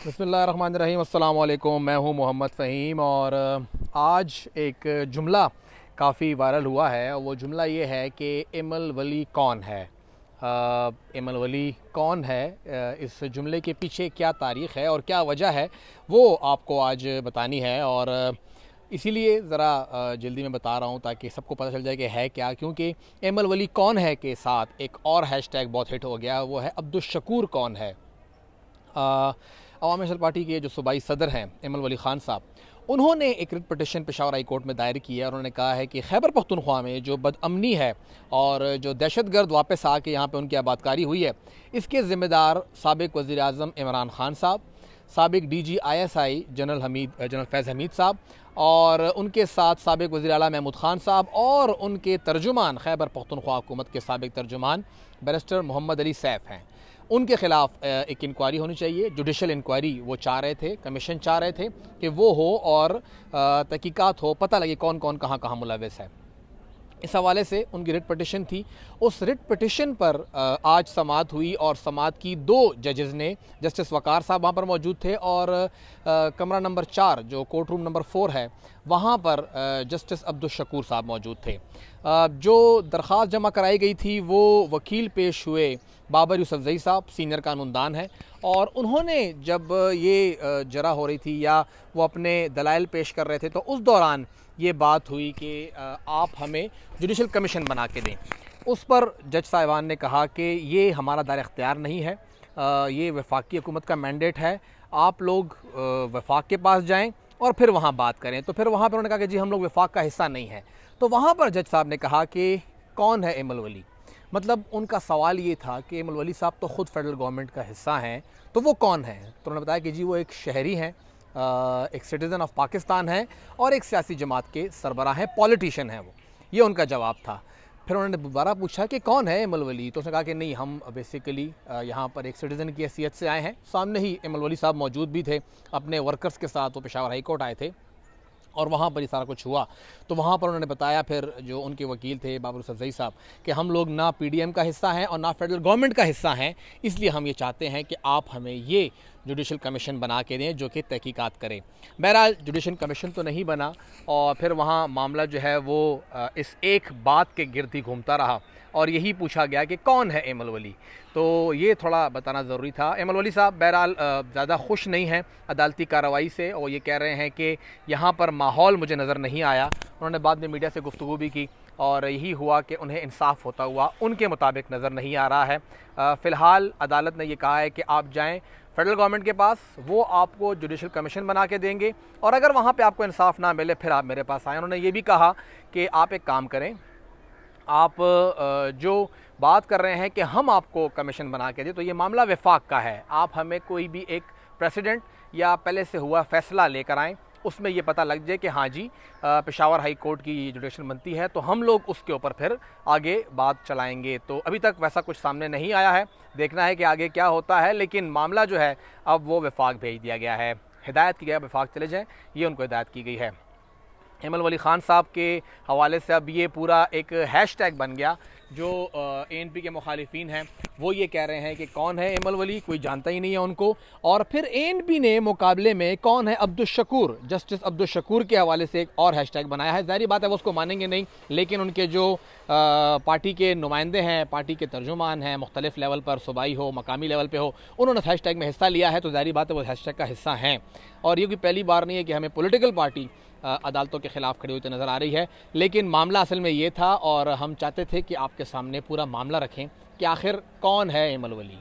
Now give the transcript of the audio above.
بسم اللہ الرحمن الرحیم۔ السلام علیکم، میں ہوں محمد فہیم، اور آج ایک جملہ کافی وائرل ہوا ہے، اور وہ جملہ یہ ہے کہ ایم الولی کون ہے؟ ایم الولی کون ہے؟ اس جملے کے پیچھے کیا تاریخ ہے اور کیا وجہ ہے، وہ آپ کو آج بتانی ہے، اور اسی لیے ذرا جلدی میں بتا رہا ہوں تاکہ سب کو پتہ چل جائے کہ ہے کیا، کیونکہ ایم الولی کون ہے کے ساتھ ایک اور ہیش ٹیگ بہت ہٹ ہو گیا، وہ ہے عبدالشکور کون ہے۔ عوامی نشل پارٹی کے جو صوبائی صدر ہیں ایم الولی خان صاحب، انہوں نے ایک writ petition Peshawar high court میں دائر کی ہے، اور انہوں نے کہا ہے کہ خیبر پختونخوا میں جو بد امنی ہے اور جو دہشت گرد واپس آ کے یہاں پہ ان کی آبادکاری ہوئی ہے، اس کے ذمہ دار سابق وزیر اعظم عمران خان صاحب، سابق D G I S I general Faiz Hamid صاحب، اور ان کے ساتھ سابق وزیر اعلیٰ محمود خان صاحب، اور ان کے ترجمان خیبر پختونخوا حکومت کے سابق ترجمان بیرسٹر محمد علی سیف ہیں۔ ان کے خلاف ایک انکوائری ہونی چاہیے، جوڈیشل انکوائری وہ چاہ رہے تھے، کمیشن چاہ رہے تھے کہ وہ ہو اور تحقیقات ہو، پتہ لگے کون کون کہاں کہاں ملوث ہے۔ اس حوالے سے ان کی ریٹ پٹیشن تھی، اس ریٹ پٹیشن پر آج سماعت ہوئی، اور سماعت کی دو ججز نے، جسٹس وقار صاحب وہاں پر موجود تھے، اور کمرہ نمبر 4 جو کورٹ روم نمبر 4 ہے وہاں پر جسٹس عبدالشکور صاحب موجود تھے۔ جو درخواست جمع کرائی گئی تھی وہ وکیل پیش ہوئے بابر یوسفزئی صاحب، سینئر قانون دان ہیں، اور انہوں نے جب یہ جرح ہو رہی تھی یا وہ اپنے دلائل پیش کر رہے تھے تو اس دوران یہ بات ہوئی کہ آپ ہمیں جوڈیشل کمیشن بنا کے دیں۔ اس پر جج صاحبان نے کہا کہ یہ ہمارا دار اختیار نہیں ہے، یہ وفاقی حکومت کا مینڈیٹ ہے، آپ لوگ وفاق کے پاس جائیں اور پھر وہاں بات کریں۔ تو پھر وہاں پر انہوں نے کہا کہ جی ہم لوگ وفاق کا حصہ نہیں ہیں۔ تو وہاں پر جج صاحب نے کہا کہ کون ہے ایم الولی؟ مطلب ان کا سوال یہ تھا کہ ایم الولی صاحب تو خود فیڈرل گورنمنٹ کا حصہ ہیں، تو وہ کون ہیں؟ تو انہوں نے بتایا کہ جی وہ ایک شہری ہیں، ایک سٹیزن آف پاکستان ہیں، اور ایک سیاسی جماعت کے سربراہ ہیں، پولیٹیشین ہیں وہ۔ یہ ان کا جواب تھا۔ پھر انہوں نے دوبارہ پوچھا کہ کون ہے ایم الولی؟ تو اس نے کہا کہ نہیں، ہم بیسیکلی یہاں پر ایک سٹیزن کی حیثیت سے آئے ہیں۔ سامنے ہی ایم الولی صاحب موجود بھی تھے اپنے ورکرز کے ساتھ، وہ پشاور ہائی کورٹ آئے تھے، اور وہاں پر یہ سارا کچھ ہوا۔ تو وہاں پر انہوں نے بتایا پھر جو ان کے وکیل تھے بابر یوسفزئی صاحب کہ ہم لوگ نہ پی ڈی ایم کا حصہ ہیں اور نہ فیڈرل گورنمنٹ کا حصہ ہیں، اس لیے ہم یہ چاہتے ہیں کہ آپ ہمیں یہ جوڈیشل کمیشن بنا کے دیں جو کہ تحقیقات کرے۔ بہرحال جوڈیشل کمیشن تو نہیں بنا، اور پھر وہاں معاملہ جو ہے وہ اس ایک بات کے گرد ہی گھومتا رہا، اور یہی پوچھا گیا کہ کون ہے ایم الولی۔ تو یہ تھوڑا بتانا ضروری تھا۔ ایم الولی صاحب بہرحال زیادہ خوش نہیں ہیں عدالتی کارروائی سے، اور یہ کہہ رہے ہیں کہ یہاں پر ماحول مجھے نظر نہیں آیا۔ انہوں نے بعد میں میڈیا سے گفتگو بھی کی، اور یہی ہوا کہ انہیں انصاف ہوتا ہوا ان کے مطابق نظر نہیں آ رہا ہے۔ فی الحال عدالت نے یہ کہا ہے کہ آپ جائیں فیڈرل گورنمنٹ کے پاس، وہ آپ کو جوڈیشل کمیشن بنا کے دیں گے، اور اگر وہاں پہ آپ کو انصاف نہ ملے پھر آپ میرے پاس آئیں۔ انہوں نے یہ بھی کہا کہ آپ ایک کام کریں، آپ جو بات کر رہے ہیں کہ ہم آپ کو کمیشن بنا کے دیں، تو یہ معاملہ وفاق کا ہے، آپ ہمیں کوئی بھی ایک پریسیڈنٹ یا پہلے سے ہوا فیصلہ لے کر آئیں، اس میں یہ پتہ لگ جائے کہ ہاں جی پشاور ہائی کورٹ کی یہ جوڈیشل بنتی ہے، تو ہم لوگ اس کے اوپر پھر آگے بات چلائیں گے۔ تو ابھی تک ویسا کچھ سامنے نہیں آیا ہے، دیکھنا ہے کہ آگے کیا ہوتا ہے، لیکن معاملہ جو ہے اب وہ وفاق بھیج دیا گیا ہے، ہدایت کی گئی ہے وفاق چلے جائیں، یہ ان کو ہدایت کی گئی ہے۔ ایم الولی خان صاحب کے حوالے سے اب یہ پورا ایک ہیش ٹیگ بن گیا، جو اے این پی کے مخالفین ہیں وہ یہ کہہ رہے ہیں کہ کون ہے ایم الولی، کوئی جانتا ہی نہیں ہے ان کو، اور پھر اے این پی نے مقابلے میں کون ہے عبدالشکور، جسٹس عبدالشکور کے حوالے سے ایک اور ہیش ٹیگ بنایا ہے۔ ظاہری بات ہے وہ اس کو مانیں گے نہیں، لیکن ان کے جو پارٹی کے نمائندے ہیں، پارٹی کے ترجمان ہیں، مختلف لیول پر، صوبائی ہو، مقامی لیول پہ ہو، انہوں نے ہیش ٹیگ میں حصہ لیا ہے، تو ظاہری بات ہے وہ ہیش ٹیگ کا حصہ ہیں۔ اور یہ کوئی پہلی بار نہیں ہے کہ ہمیں پولیٹیکل پارٹی عدالتوں کے خلاف کھڑی ہوئی تو نظر آ رہی ہے، لیکن معاملہ اصل میں یہ تھا، اور ہم چاہتے تھے کہ آپ کے سامنے پورا معاملہ رکھیں کہ آخر کون ہے ایم الولی۔